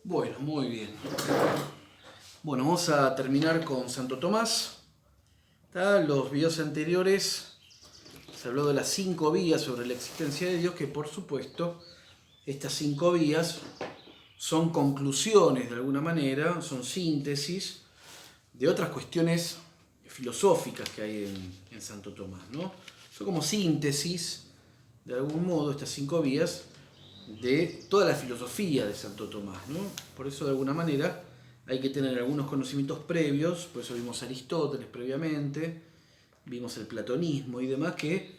Bueno, muy bien. Bueno, vamos a terminar con Santo Tomás. Los videos anteriores se habló de las 5 vías sobre la existencia de Dios, que por supuesto estas 5 vías son conclusiones de alguna manera, son síntesis de otras cuestiones filosóficas que hay en Santo Tomás, ¿no? Son como síntesis, de algún modo, estas 5 vías de toda la filosofía de Santo Tomás, ¿no? Por eso, de alguna manera, hay que tener algunos conocimientos previos, por eso vimos a Aristóteles previamente, vimos el platonismo y demás, que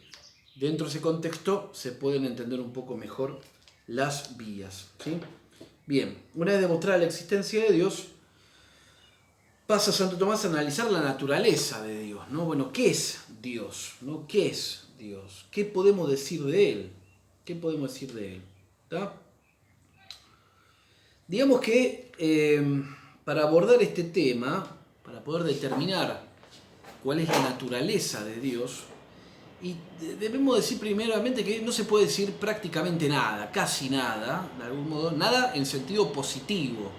dentro de ese contexto se pueden entender un poco mejor las vías, ¿sí? Bien, una vez demostrada la existencia de Dios, pasa Santo Tomás a analizar la naturaleza de Dios, ¿no? Bueno, ¿qué es Dios? ¿No? ¿Qué es Dios? ¿Qué podemos decir de Él? ¿Qué podemos decir de Él? ¿Tá? Digamos que para abordar este tema, para poder determinar cuál es la naturaleza de Dios, y debemos decir primeramente que no se puede decir prácticamente nada, casi nada, de algún modo, nada en sentido positivo,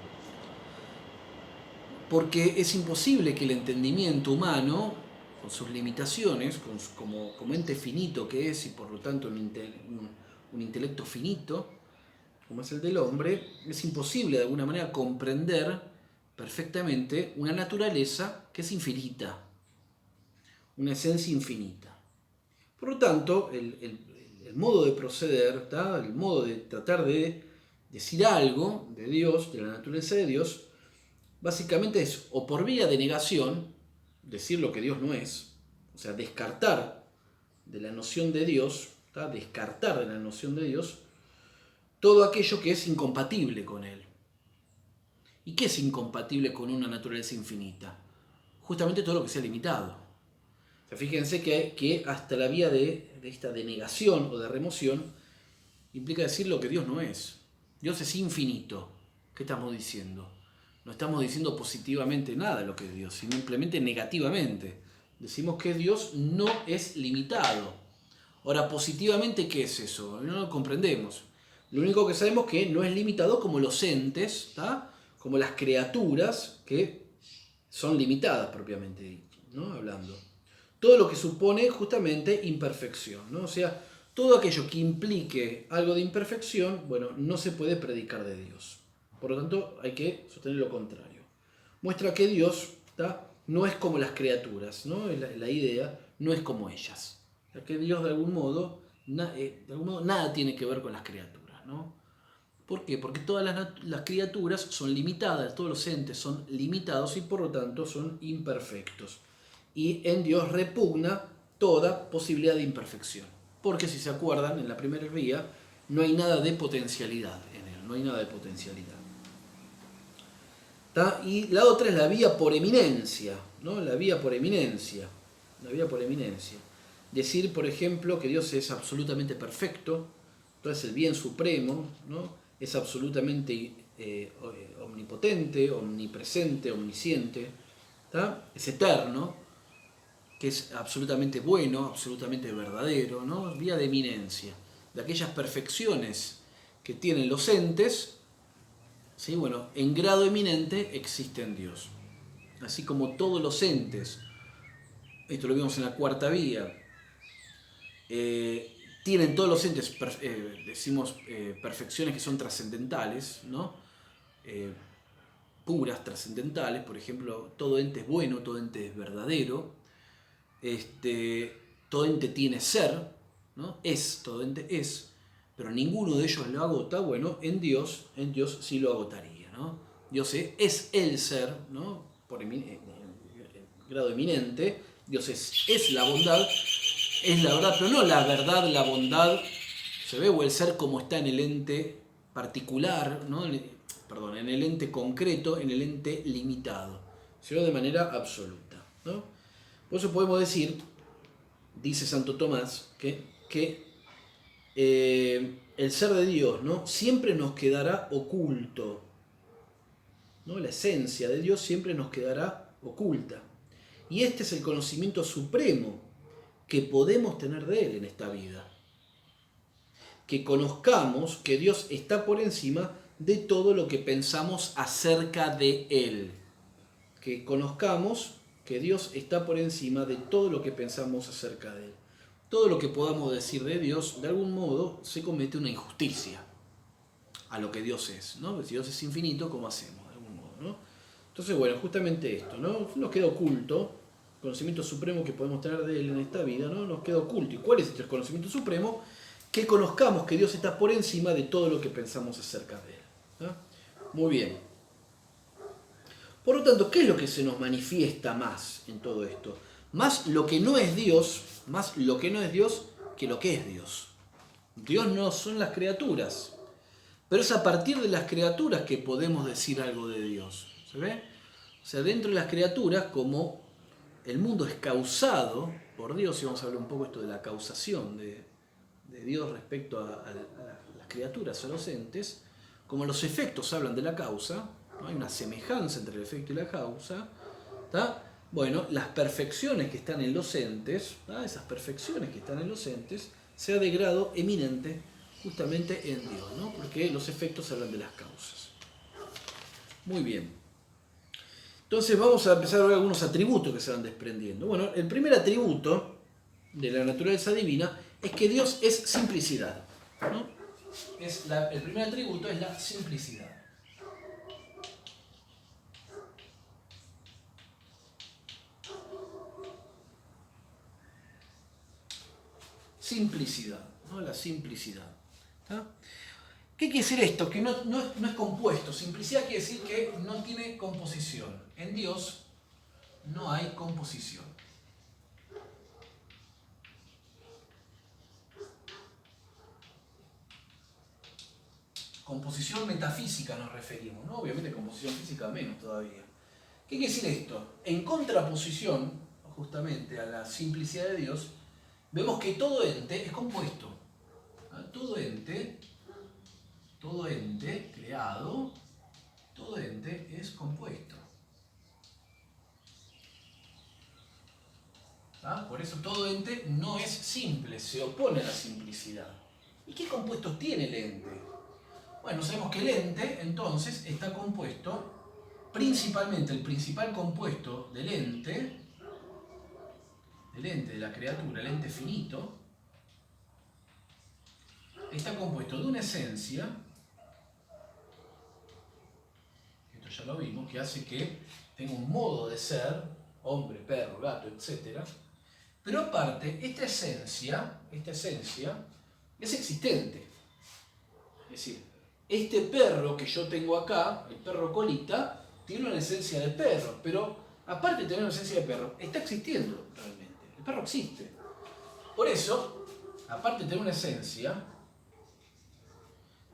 porque es imposible que el entendimiento humano, con sus limitaciones, como ente finito que es y por lo tanto un intelecto finito, como es el del hombre, es imposible de alguna manera comprender perfectamente una naturaleza que es infinita, una esencia infinita. Por lo tanto, el modo de proceder, ¿tá? El modo de tratar de decir algo de Dios, de la naturaleza de Dios, básicamente es o por vía de negación, decir lo que Dios no es, o sea, descartar de la noción de Dios, ¿tá? Descartar de la noción de Dios todo aquello que es incompatible con Él. ¿Y qué es incompatible con una naturaleza infinita? Justamente todo lo que sea limitado. O sea, fíjense que hasta la vía de esta denegación o de remoción implica decir lo que Dios no es. Dios es infinito. ¿Qué estamos diciendo? No estamos diciendo positivamente nada de lo que es Dios, sino simplemente negativamente. Decimos que Dios no es limitado. Ahora, positivamente, ¿qué es eso? No lo comprendemos. Lo único que sabemos es que no es limitado como los entes, ¿tá? Como las criaturas que son limitadas propiamente dicho, ¿no? Hablando. Todo lo que supone justamente imperfección, ¿no? O sea, todo aquello que implique algo de imperfección, bueno, no se puede predicar de Dios. Por lo tanto, hay que sostener lo contrario. Muestra que Dios, ¿tá? No es como las criaturas, ¿no? La idea no es como ellas. O sea, que Dios de algún modo nada tiene que ver con las criaturas, ¿no? ¿Por qué? Porque todas las criaturas son limitadas, todos los entes son limitados y por lo tanto son imperfectos. Y en Dios repugna toda posibilidad de imperfección. Porque si se acuerdan, en la primera vía no hay nada de potencialidad en Él, no hay nada de potencialidad. ¿Tá? Y la otra es la vía por eminencia, ¿no? La vía por eminencia. La vía por eminencia. Decir, por ejemplo, que Dios es absolutamente perfecto, entonces el bien supremo, ¿no? Es absolutamente omnipotente, omnipresente, omnisciente, ¿tá? Es eterno, que es absolutamente bueno, absolutamente verdadero, ¿no? Vía de eminencia, de aquellas perfecciones que tienen los entes, ¿sí? Bueno, en grado eminente existe en Dios. Así como todos los entes, esto lo vimos en la cuarta vía, tienen todos los entes, perfecciones que son trascendentales, ¿no? Puras, trascendentales, por ejemplo, todo ente es bueno, todo ente es verdadero, todo ente tiene ser, ¿no? Todo ente es, pero ninguno de ellos lo agota. Bueno, en Dios sí lo agotaría, ¿no? Dios es el ser, ¿no? Por grado eminente, Dios es la bondad, es la verdad, pero no la verdad, la bondad, se ve, o el ser como está en el ente particular, ¿no? Perdón, en el ente concreto, en el ente limitado, sino de manera absoluta, ¿no? Por eso podemos decir, dice Santo Tomás, que el ser de Dios, ¿no? Siempre nos quedará oculto, ¿no? La esencia de Dios siempre nos quedará oculta. Y este es el conocimiento supremo que podemos tener de Él en esta vida. Que conozcamos que Dios está por encima de todo lo que pensamos acerca de Él. Que conozcamos que Dios está por encima de todo lo que pensamos acerca de Él. Todo lo que podamos decir de Dios, de algún modo, se comete una injusticia a lo que Dios es, ¿no? Si Dios es infinito, ¿cómo hacemos? De algún modo, ¿no? Entonces, bueno, justamente esto, ¿no? Nos queda oculto, el conocimiento supremo que podemos tener de Él en esta vida, ¿no? Nos queda oculto. ¿Y cuál es este conocimiento supremo? Que conozcamos que Dios está por encima de todo lo que pensamos acerca de Él, ¿no? Muy bien. Por lo tanto, ¿qué es lo que se nos manifiesta más en todo esto? Más lo que no es Dios, más lo que no es Dios que lo que es Dios. Dios no son las criaturas, pero es a partir de las criaturas que podemos decir algo de Dios. ¿Se ve? O sea, dentro de las criaturas, como el mundo es causado por Dios, y vamos a hablar un poco esto de la causación de Dios respecto a las criaturas, a los entes, como los efectos hablan de la causa, ¿no? Hay una semejanza entre el efecto y la causa, ¿tá? Bueno, las perfecciones que están en los entes, ¿tá? Esas perfecciones que están en los entes, sea de grado eminente justamente en Dios, ¿no? Porque los efectos hablan de las causas. Muy bien. Entonces vamos a empezar a ver algunos atributos que se van desprendiendo. Bueno, el primer atributo de la naturaleza divina es que Dios es simplicidad, ¿no? El primer atributo es la simplicidad. Simplicidad, ¿no? La simplicidad. ¿Tá? ¿Qué quiere decir esto? Que no es compuesto. Simplicidad quiere decir que no tiene composición. En Dios no hay composición. Composición metafísica nos referimos, ¿no? Obviamente composición física menos todavía. ¿Qué quiere decir esto? En contraposición, justamente, a la simplicidad de Dios, vemos que todo ente es compuesto. Todo ente creado, todo ente es compuesto. Por eso todo ente no es simple, se opone a la simplicidad. ¿Y qué compuestos tiene el ente? Bueno, sabemos que el ente, entonces, está compuesto, principalmente, el principal compuesto del ente de la criatura, el ente finito, está compuesto de una esencia, esto ya lo vimos, que hace que tenga un modo de ser, hombre, perro, gato, etc. Pero aparte, esta esencia es existente. Es decir, este perro que yo tengo acá, el perro colita, tiene una esencia de perro, pero aparte de tener una esencia de perro, está existiendo realmente. El perro existe. Por eso, aparte de tener una esencia,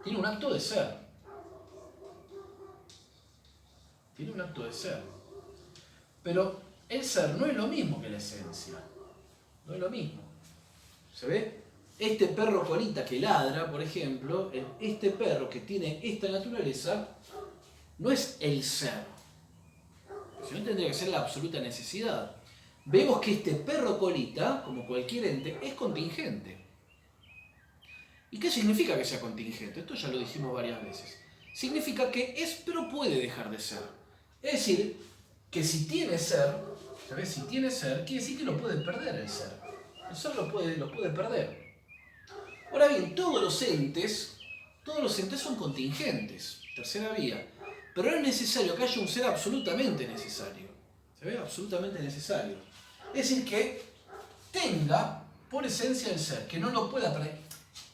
tiene un acto de ser. Tiene un acto de ser. Pero el ser no es lo mismo que la esencia. No es lo mismo. ¿Se ve? Este perro colita que ladra, por ejemplo, este perro que tiene esta naturaleza, no es el ser. Si no, tendría que ser la absoluta necesidad. Vemos que este perro colita, como cualquier ente, es contingente. ¿Y qué significa que sea contingente? Esto ya lo dijimos varias veces. Significa que es, pero puede dejar de ser. Es decir, que si tiene ser, ¿sabes? Si tiene ser, quiere decir que lo puede perder el ser. El ser lo puede perder. Ahora bien, todos los entes son contingentes, tercera vía. Pero es necesario que haya un ser absolutamente necesario. ¿Se ve? Absolutamente necesario. Es decir, que tenga por esencia el ser, que no lo pueda perder.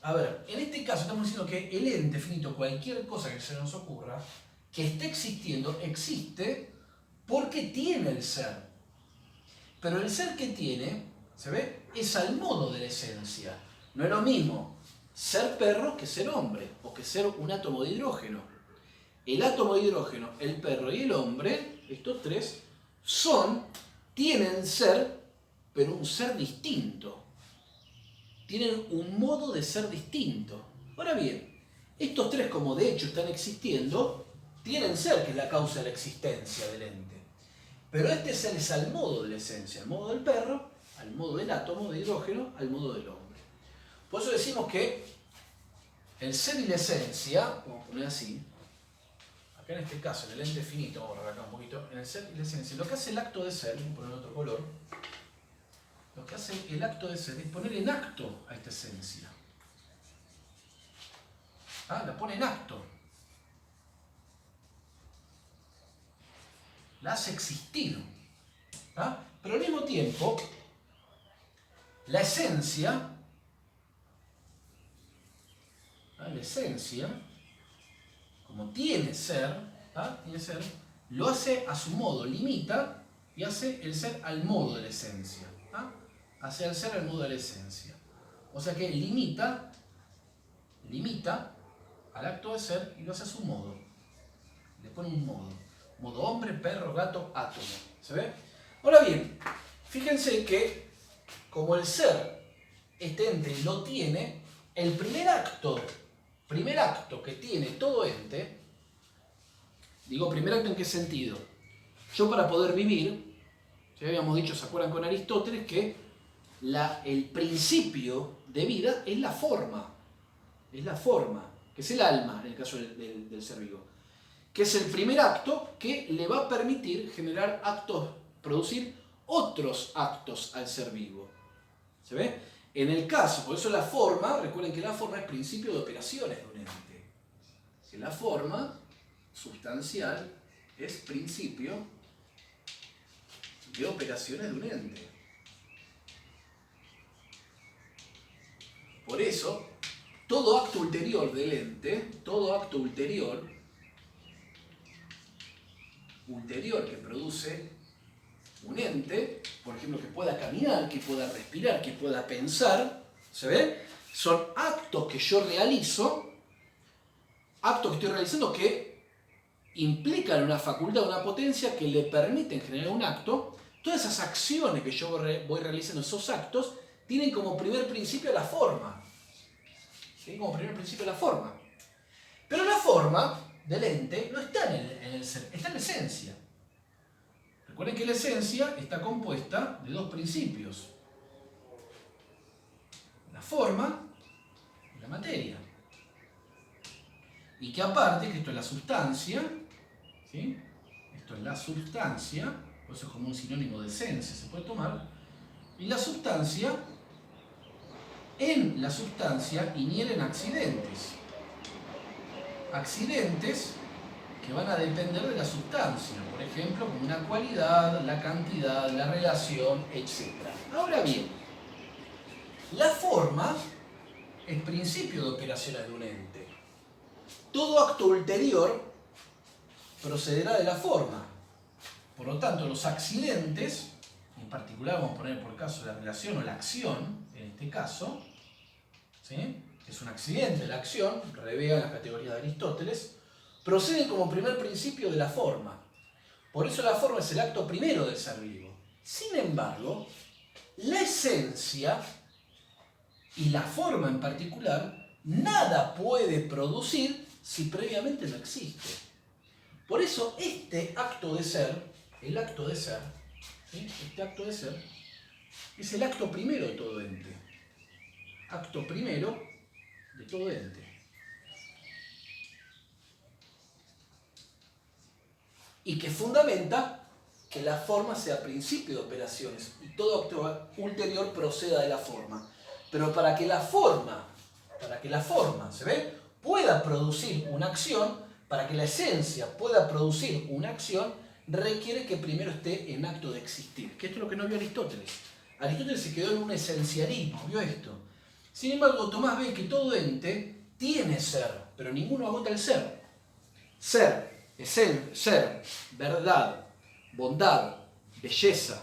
A ver, en este caso estamos diciendo que el ente finito, cualquier cosa que se nos ocurra, que esté existiendo, existe porque tiene el ser. Pero el ser que tiene, ¿se ve? Es al modo de la esencia. No es lo mismo ser perro que ser hombre, o que ser un átomo de hidrógeno. El átomo de hidrógeno, el perro y el hombre, estos tres, tienen ser, pero un ser distinto. Tienen un modo de ser distinto. Ahora bien, estos tres, como de hecho están existiendo, tienen ser, que es la causa de la existencia del ente. Pero este ser es al modo de la esencia, al modo del perro, al modo del átomo de hidrógeno, al modo del hombre. Por eso decimos que el ser y la esencia, vamos a poner así, acá en este caso, en el ente finito, vamos a borrar acá un poquito, en el ser y la esencia, lo que hace el acto de ser, voy a poner otro color, lo que hace el acto de ser es poner en acto a esta esencia. ¿Ah? La pone en acto. La hace existir. ¿Ah? Pero al mismo tiempo, la esencia, como tiene ser, lo hace a su modo, limita y hace el ser al modo de la esencia. Hace el ser al modo de la esencia. O sea que limita al acto de ser y lo hace a su modo. Le pone un modo. Modo hombre, perro, gato, átomo. ¿Se ve? Ahora bien, fíjense que como el ser, este ente lo tiene, el primer acto que tiene todo ente, digo primer acto en qué sentido, yo para poder vivir, ya habíamos dicho, ¿se acuerdan con Aristóteles? Que el principio de vida es la forma, que es el alma en el caso del ser vivo, que es el primer acto que le va a permitir generar actos, producir otros actos al ser vivo. ¿Se ve? En el caso, por eso la forma, recuerden que la forma es principio de operaciones de un ente. Que la forma sustancial es principio de operaciones de un ente. Por eso, todo acto ulterior del ente, todo acto ulterior que produce un ente, por ejemplo, que pueda caminar, que pueda respirar, que pueda pensar, ¿se ve? Son actos que yo realizo, actos que estoy realizando que implican una facultad, una potencia que le permiten generar un acto. Todas esas acciones que yo voy realizando, esos actos, tienen como primer principio la forma. Tienen como primer principio la forma. Pero la forma del ente no está en el ser, está en la esencia. Recuerden que la esencia está compuesta de dos principios. La forma y la materia. Y que aparte, que esto es la sustancia, ¿sí? Esto es la sustancia, por eso es como un sinónimo de esencia, se puede tomar. Y la sustancia, en la sustancia inhieren accidentes. Accidentes que van a depender de la sustancia, por ejemplo, como una cualidad, la cantidad, la relación, etc. Ahora bien, la forma es principio de operaciones de un ente. Todo acto ulterior procederá de la forma. Por lo tanto, los accidentes, en particular vamos a poner por caso la relación o la acción, en este caso, ¿sí? Es un accidente la acción, revea las categorías de Aristóteles, proceden como primer principio de la forma. Por eso la forma es el acto primero del ser vivo. Sin embargo, la esencia y la forma en particular, nada puede producir si previamente no existe. Por eso este acto de ser, el acto de ser, ¿sí? Este acto de ser, es el acto primero de todo ente. Acto primero de todo ente. Y que fundamenta que la forma sea principio de operaciones y todo acto ulterior proceda de la forma. Pero para que la forma, ¿se ve?, pueda producir una acción, para que la esencia pueda producir una acción, requiere que primero esté en acto de existir. Que esto es lo que no vio Aristóteles. Aristóteles se quedó en un esencialismo, vio esto. Sin embargo, Tomás ve que todo ente tiene ser, pero ninguno agota el ser. Ser, ser, verdad, bondad, belleza,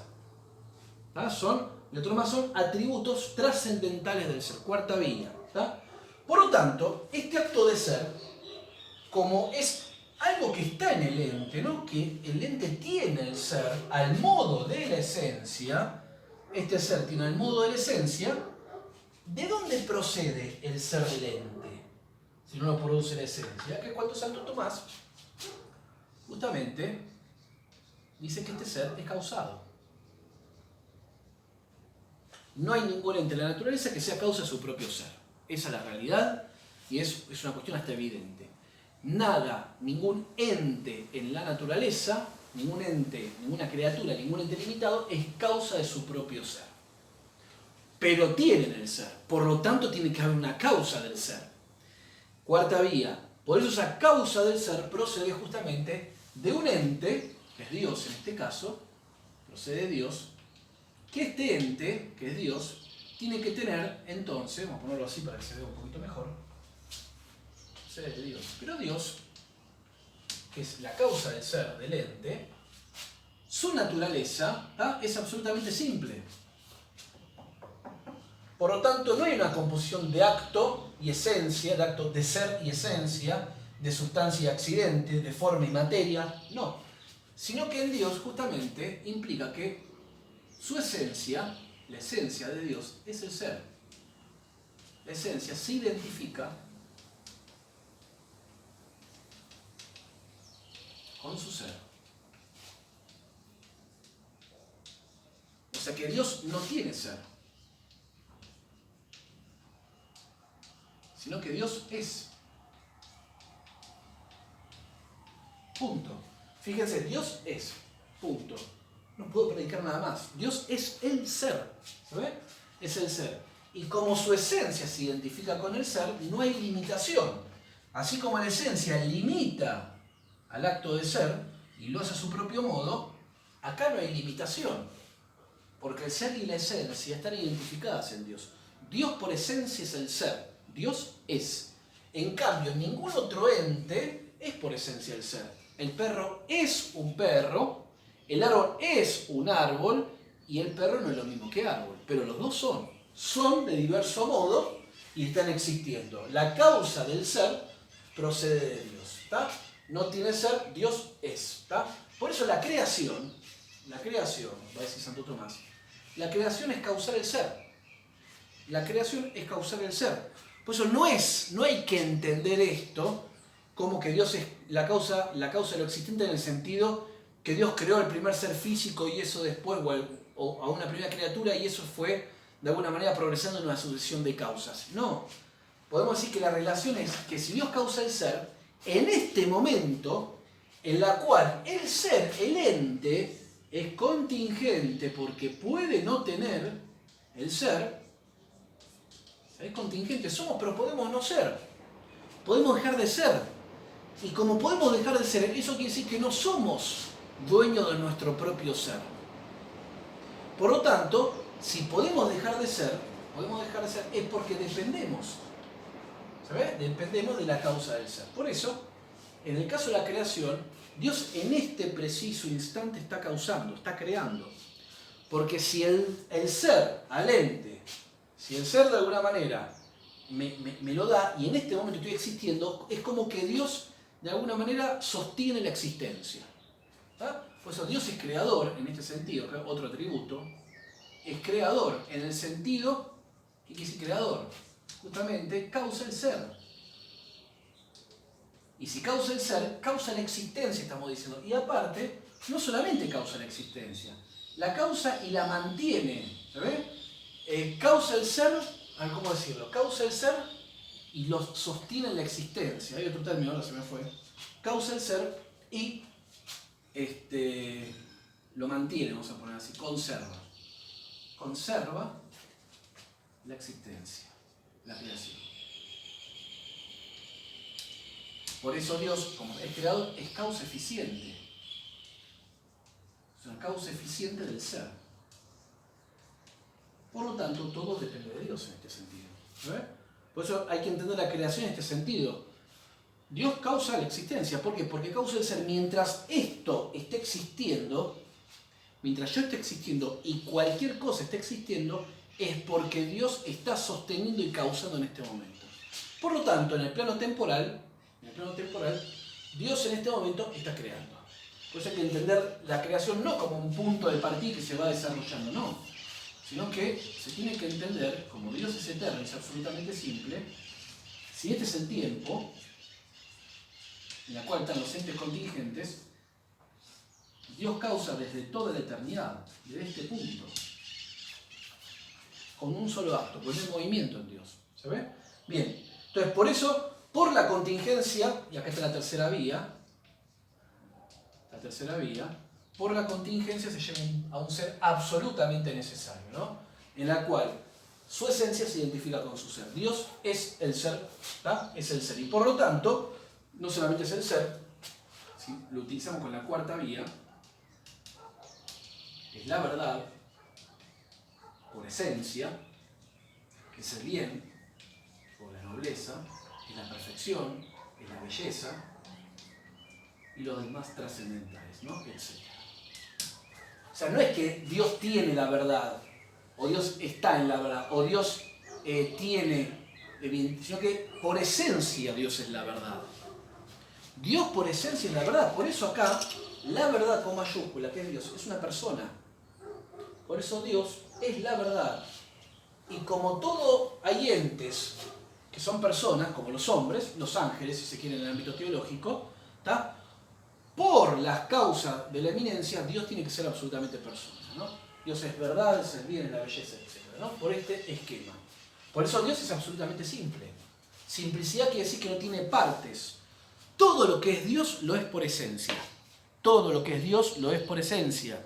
son atributos trascendentales del ser, cuarta vía. Por lo tanto, este acto de ser, como es algo que está en el ente, ¿no? Que el ente tiene el ser al modo de la esencia, este ser tiene el modo de la esencia, ¿de dónde procede el ser del ente? Si no lo produce la esencia, que cuando Santo Tomás justamente dice que este ser es causado. No hay ningún ente en la naturaleza que sea causa de su propio ser. Esa es la realidad y es una cuestión hasta evidente. nada, ningún ente en la naturaleza, ningún ente, ninguna criatura, ningún ente limitado es causa de su propio ser. Pero tienen el ser, por lo tanto tiene que haber una causa del ser. Cuarta vía, por eso esa causa del ser procede justamente de un ente, que es Dios en este caso, procede de Dios, que este ente, que es Dios, tiene que tener, entonces, vamos a ponerlo así para que se vea un poquito mejor, procede de Dios. Pero Dios, que es la causa del ser del ente, su naturaleza es absolutamente simple. Por lo tanto, no hay una composición de acto y esencia, de acto de ser y esencia, de sustancia y accidente, de forma y materia, no. Sino que en Dios justamente implica que su esencia, la esencia de Dios, es el ser. La esencia se identifica con su ser. O sea que Dios no tiene ser, sino que Dios es. Punto. Fíjense, Dios es. Punto. No puedo predicar nada más. Dios es el ser. ¿Sabe? Es el ser. Y como su esencia se identifica con el ser, no hay limitación. Así como la esencia limita al acto de ser y lo hace a su propio modo, acá no hay limitación. Porque el ser y la esencia están identificadas en Dios. Dios por esencia es el ser. Dios es. En cambio, ningún otro ente es por esencia el ser. El perro es un perro, el árbol es un árbol y el perro no es lo mismo que árbol. Pero los dos son de diverso modo y están existiendo. La causa del ser procede de Dios. ¿Tá? No tiene ser, Dios es. ¿Tá? Por eso la creación, va a decir Santo Tomás, la creación es causar el ser. La creación es causar el ser. Por eso no hay que entender esto como que Dios es la causa de lo existente en el sentido que Dios creó el primer ser físico y eso después, o a una primera criatura y eso fue de alguna manera progresando en una sucesión de causas. No. Podemos decir que la relación es que si Dios causa el ser, en este momento en la cual el ser, el ente, es contingente porque puede no tener el ser, es contingente, somos pero podemos no ser, podemos dejar de ser. Y como podemos dejar de ser, eso quiere decir que no somos dueños de nuestro propio ser. Por lo tanto, si podemos dejar de ser es porque dependemos. ¿Sabes? Dependemos de la causa del ser. Por eso, en el caso de la creación, Dios en este preciso instante está causando, está creando. Porque si el ser al ente, si el ser de alguna manera me lo da y en este momento estoy existiendo, es como que Dios de alguna manera sostiene la existencia. ¿Ah? Por eso Dios es creador en este sentido, que es otro atributo, es creador en el sentido, ¿qué quiere decir creador? Justamente causa el ser. Y si causa el ser, causa la existencia, estamos diciendo. Y aparte, no solamente causa la existencia, la causa y la mantiene. ¿Sabes? Causa el ser, a ver cómo decirlo, causa el ser y lo sostiene en la existencia. Hay otro término, ahora se me fue. Causa el ser y lo mantiene, vamos a poner así, conserva. Conserva la existencia, la creación. Por eso Dios, como es creador, es causa eficiente. Es una causa eficiente del ser. Por lo tanto, todo depende de Dios en este sentido. ¿Ves? Por eso hay que entender la creación en este sentido. Dios causa la existencia. ¿Por qué? Porque causa el ser. Mientras esto esté existiendo, mientras yo esté existiendo y cualquier cosa esté existiendo, es porque Dios está sosteniendo y causando en este momento. Por lo tanto, en el plano temporal, Dios en este momento está creando. Por eso hay que entender la creación no como un punto de partida que se va desarrollando, no. Sino que se tiene que entender, como Dios es eterno, es absolutamente simple, si este es el tiempo en el cual están los entes contingentes, Dios causa desde toda la eternidad, desde este punto, con un solo acto, con el movimiento en Dios. ¿Se ve? Bien, entonces por eso por la contingencia, y acá está la tercera vía, por la contingencia se llega a un ser absolutamente necesario, ¿no? En la cual su esencia se identifica con su ser. Dios es el ser, ¿tá? Es el ser. Y por lo tanto, no solamente es el ser, si lo utilizamos con la cuarta vía, es la verdad, por esencia, que es el bien, por la nobleza, es la perfección, es la belleza, y los demás trascendentales, ¿no? Etc. O sea, no es que Dios tiene la verdad, o Dios está en la verdad, o Dios tiene, sino que por esencia Dios es la verdad. Dios por esencia es la verdad. Por eso acá, la verdad con mayúscula, que es Dios, es una persona. Por eso Dios es la verdad. Y como todo hay entes que son personas, como los hombres, los ángeles, si se quiere en el ámbito teológico, ¿tá? Por las causas de la eminencia, Dios tiene que ser absolutamente persona, ¿no? Dios es verdad, es el bien, es la belleza, etc., ¿no? Por este esquema. Por eso Dios es absolutamente simple. Simplicidad quiere decir que no tiene partes. Todo lo que es Dios lo es por esencia. Todo lo que es Dios lo es por esencia.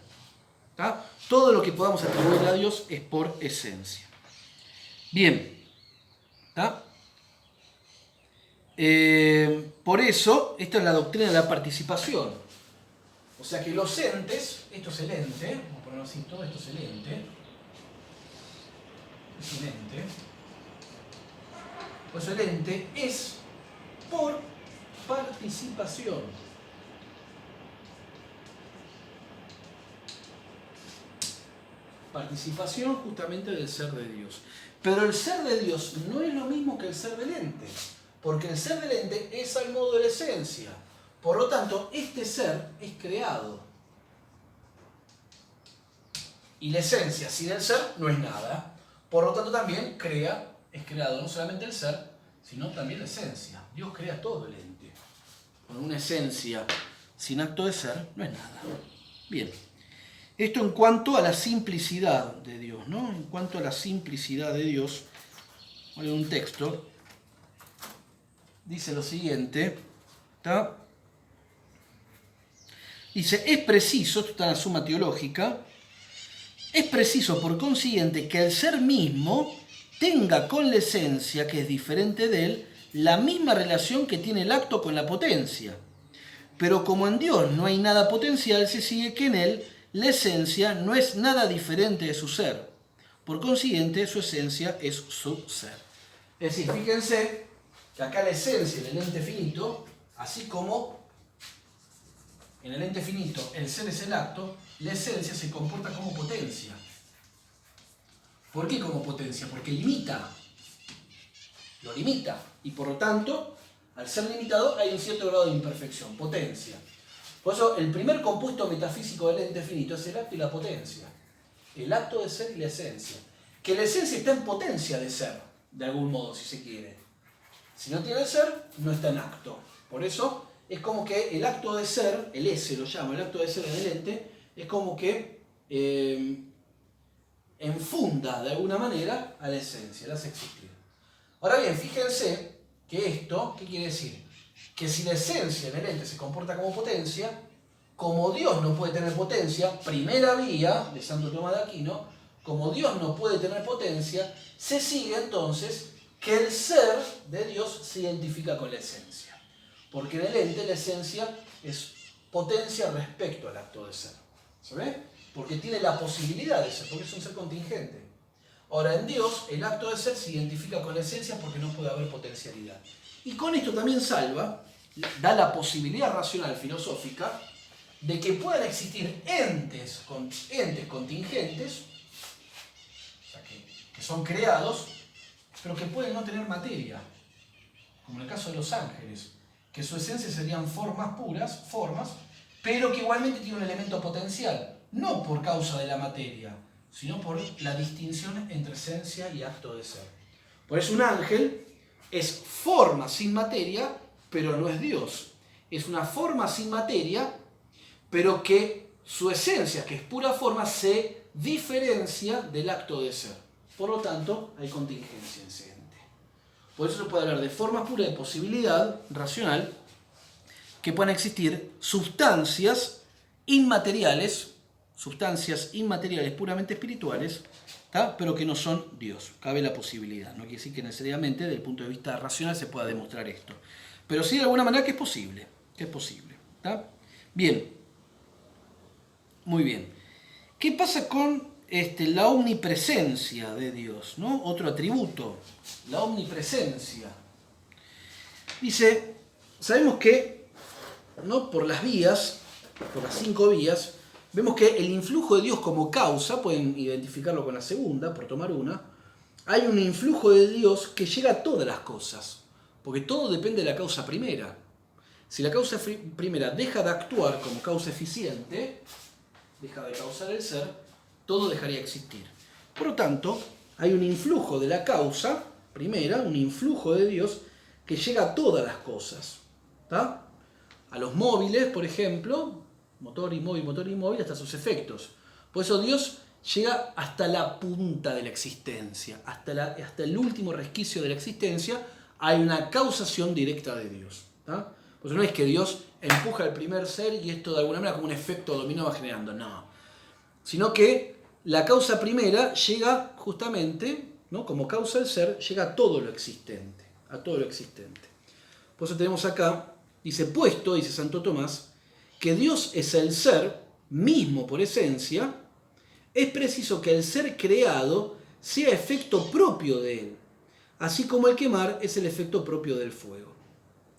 ¿Tá? Todo lo que podamos atribuir a Dios es por esencia. Bien. ¿Tá? Por eso, esta es la doctrina de la participación. O sea que los entes, esto es el ente, vamos a ponerlo así, todo esto es el ente. Es un ente. Pues el ente es por participación. Participación justamente del ser de Dios. Pero el ser de Dios no es lo mismo que el ser del ente. Porque el ser del ente es al modo de la esencia. Por lo tanto, este ser es creado. Y la esencia sin el ser no es nada. Por lo tanto, también es creado no solamente el ser, sino también la esencia. Dios crea todo el ente. Con una esencia sin acto de ser no es nada. Bien. Esto en cuanto a la simplicidad de Dios, ¿no? En cuanto a la simplicidad de Dios, voy a leer un texto. Dice lo siguiente, ¿tá? Dice, es preciso, esto está en la Suma Teológica, es preciso por consiguiente que el ser mismo tenga con la esencia, que es diferente de él, la misma relación que tiene el acto con la potencia. Pero como en Dios no hay nada potencial, se sigue que en él la esencia no es nada diferente de su ser. Por consiguiente, su esencia es su ser. Es decir, fíjense que acá la esencia del ente finito, así como en el ente finito el ser es el acto, la esencia se comporta como potencia. ¿Por qué como potencia? Porque limita. Lo limita. Y por lo tanto, al ser limitado hay un cierto grado de imperfección, potencia. Por eso el primer compuesto metafísico del ente finito es el acto y la potencia. El acto de ser y la esencia. Que la esencia está en potencia de ser, de algún modo, si se quiere. Si no tiene el ser, no está en acto. Por eso es como que el acto de ser, el S lo llama, el acto de ser en el ente, es como que enfunda de alguna manera a la esencia, la hace existir. Ahora bien, fíjense que esto, ¿qué quiere decir? Que si la esencia en el ente se comporta como potencia, como Dios no puede tener potencia, primera vía de Santo Tomás de Aquino, como Dios no puede tener potencia, se sigue entonces que el ser de Dios se identifica con la esencia. Porque en el ente la esencia es potencia respecto al acto de ser. ¿Se ve? Porque tiene la posibilidad de ser, porque es un ser contingente. Ahora, en Dios, el acto de ser se identifica con la esencia porque no puede haber potencialidad. Y con esto también da la posibilidad racional filosófica de que puedan existir entes contingentes, o sea, que son creados, pero que pueden no tener materia, como en el caso de los ángeles, que su esencia serían formas puras, pero que igualmente tiene un elemento potencial, no por causa de la materia, sino por la distinción entre esencia y acto de ser. Por eso un ángel es forma sin materia, pero no es Dios. Es una forma sin materia, pero que su esencia, que es pura forma, se diferencia del acto de ser. Por lo tanto, hay contingencia en ese ente. Por eso se puede hablar de formas puras de posibilidad racional que puedan existir sustancias inmateriales puramente espirituales, ¿tá? Pero que no son Dios. Cabe la posibilidad. No quiere decir que necesariamente desde el punto de vista racional se pueda demostrar esto. Pero sí de alguna manera que es posible. ¿Tá? Bien. Muy bien. ¿Qué pasa con la omnipresencia de Dios, ¿no? Otro atributo, la omnipresencia. Dice, sabemos que, ¿no? Por las 5 vías, vemos que el influjo de Dios como causa, pueden identificarlo con la segunda, por tomar una, hay un influjo de Dios que llega a todas las cosas, porque todo depende de la causa primera. Si la causa primera deja de actuar como causa eficiente, deja de causar el ser, todo dejaría de existir. Por lo tanto, hay un influjo de la causa primera, un influjo de Dios que llega a todas las cosas. ¿Tá? A los móviles, por ejemplo, motor y móvil, hasta sus efectos. Por eso Dios llega hasta la punta de la existencia, hasta el último resquicio de la existencia, hay una causación directa de Dios. ¿Tá? Por eso no es que Dios empuja al primer ser y esto de alguna manera como un efecto dominó va generando, no. Sino que la causa primera llega justamente, ¿no? Como causa del ser, llega a todo lo existente, Por eso tenemos acá, dice Santo Tomás, que Dios es el ser mismo por esencia, es preciso que el ser creado sea efecto propio de él, así como el quemar es el efecto propio del fuego.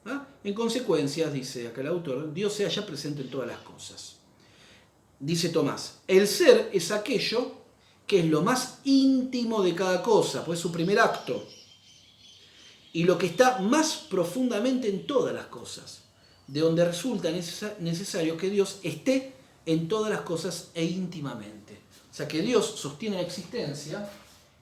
¿Ah? En consecuencia, dice acá el autor, Dios se halla presente en todas las cosas. Dice Tomás, el ser es aquello que es lo más íntimo de cada cosa, pues es su primer acto, y lo que está más profundamente en todas las cosas, de donde resulta necesario que Dios esté en todas las cosas e íntimamente. O sea que Dios sostiene la existencia,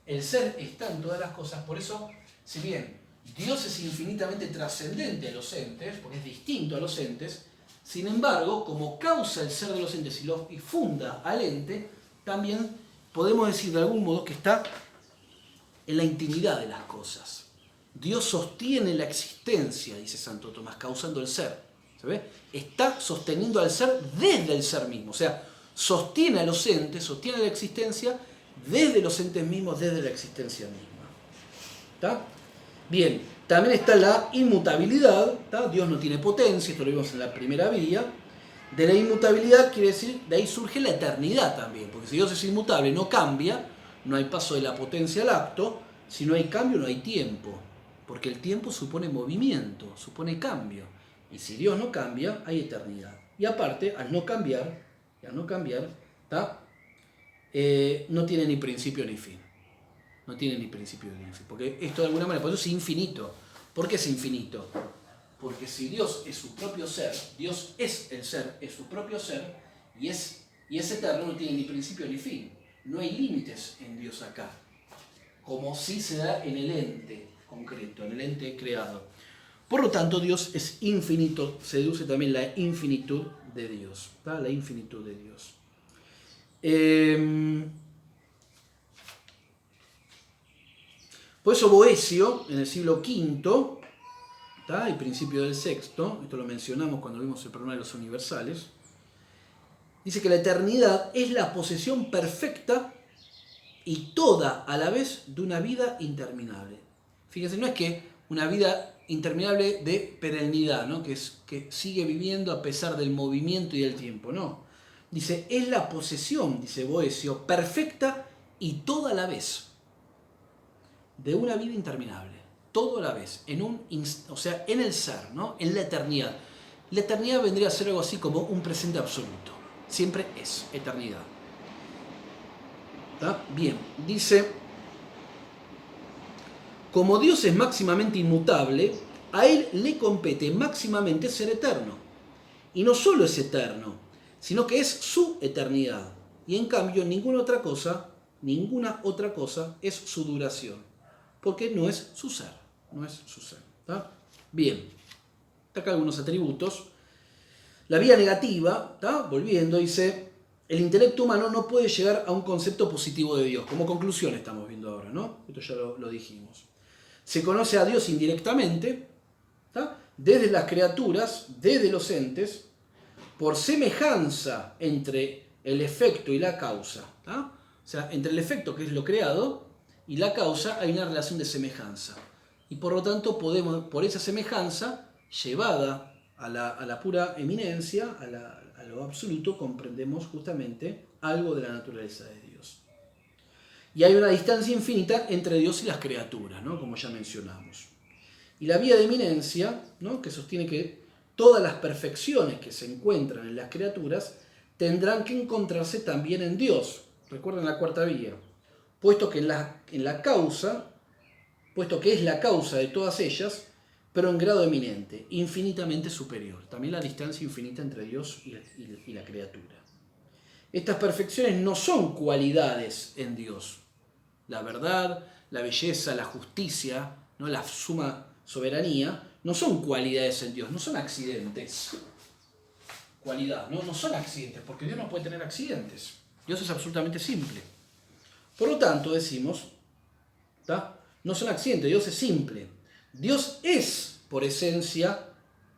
el ser está en todas las cosas, por eso, si bien Dios es infinitamente trascendente a los entes, porque es distinto a los entes, sin embargo, como causa el ser de los entes y funda al ente, también podemos decir de algún modo que está en la intimidad de las cosas. Dios sostiene la existencia, dice Santo Tomás, causando el ser. ¿Se ve? Está sosteniendo al ser desde el ser mismo. O sea, sostiene a los entes, sostiene la existencia desde los entes mismos, desde la existencia misma. ¿Está? Bien, también está la inmutabilidad. ¿Tá? Dios no tiene potencia, esto lo vimos en la primera vía. De la inmutabilidad quiere decir, de ahí surge la eternidad también, porque si Dios es inmutable, no cambia, no hay paso de la potencia al acto, si no hay cambio no hay tiempo, porque el tiempo supone movimiento, supone cambio, y si Dios no cambia, hay eternidad. Y aparte, al no cambiar, ¿tá? No tiene ni principio ni fin. No tiene ni principio ni fin, porque esto de alguna manera, por eso es infinito. ¿Por qué es infinito? Porque si Dios es su propio ser, Dios es el ser, es su propio ser, y es eterno, no tiene ni principio ni fin. No hay límites en Dios acá, como sí se da en el ente concreto, en el ente creado. Por lo tanto, Dios es infinito, se deduce también la infinitud de Dios. ¿Tá? La infinitud de Dios. Por eso Boecio, en el siglo V, ¿tá? Y principio del sexto, esto lo mencionamos cuando vimos el problema de los universales, dice que la eternidad es la posesión perfecta y toda a la vez de una vida interminable. Fíjense, no es que una vida interminable de perennidad, ¿no? que sigue viviendo a pesar del movimiento y del tiempo, no. Dice, es la posesión, dice Boecio, perfecta y toda a la vez de una vida interminable. Todo a la vez, o sea, en el ser, ¿no? En la eternidad. La eternidad vendría a ser algo así como un presente absoluto. Siempre es eternidad. ¿Está? Bien, dice, como Dios es máximamente inmutable, a Él le compete máximamente ser eterno. Y no solo es eterno, sino que es su eternidad. Y en cambio, ninguna otra cosa es su duración. Porque no es su ser. No es su ser. ¿Tá? Bien. Acá algunos atributos. La vía negativa, ¿tá? Volviendo, dice, el intelecto humano no puede llegar a un concepto positivo de Dios. Como conclusión estamos viendo ahora, ¿no? Esto ya lo dijimos. Se conoce a Dios indirectamente, ¿tá? Desde las criaturas, desde los entes, por semejanza entre el efecto y la causa. ¿Tá? O sea, entre el efecto, que es lo creado, y la causa hay una relación de semejanza. Y por lo tanto podemos, por esa semejanza, llevada a la pura eminencia, a lo absoluto, comprendemos justamente algo de la naturaleza de Dios. Y hay una distancia infinita entre Dios y las criaturas, ¿no? Como ya mencionamos. Y la vía de eminencia, ¿no? Que sostiene que todas las perfecciones que se encuentran en las criaturas tendrán que encontrarse también en Dios. Recuerden la cuarta vía. Puesto que puesto que es la causa de todas ellas, pero en grado eminente, infinitamente superior. También la distancia infinita entre Dios y la criatura. Estas perfecciones no son cualidades en Dios. La verdad, la belleza, la justicia, ¿no? La suma soberanía, no son cualidades en Dios, no son accidentes. Cualidad, no son accidentes, porque Dios no puede tener accidentes. Dios es absolutamente simple. Por lo tanto, decimos, ¿tá? No son accidentes, Dios es simple. Dios es por esencia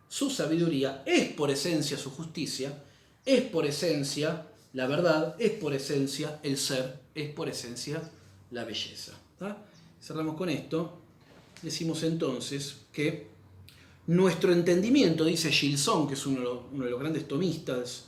su sabiduría, es por esencia su justicia, es por esencia la verdad, es por esencia el ser, es por esencia la belleza. ¿Tá? Cerramos con esto. Decimos entonces que nuestro entendimiento, dice Gilson, que es uno de los grandes tomistas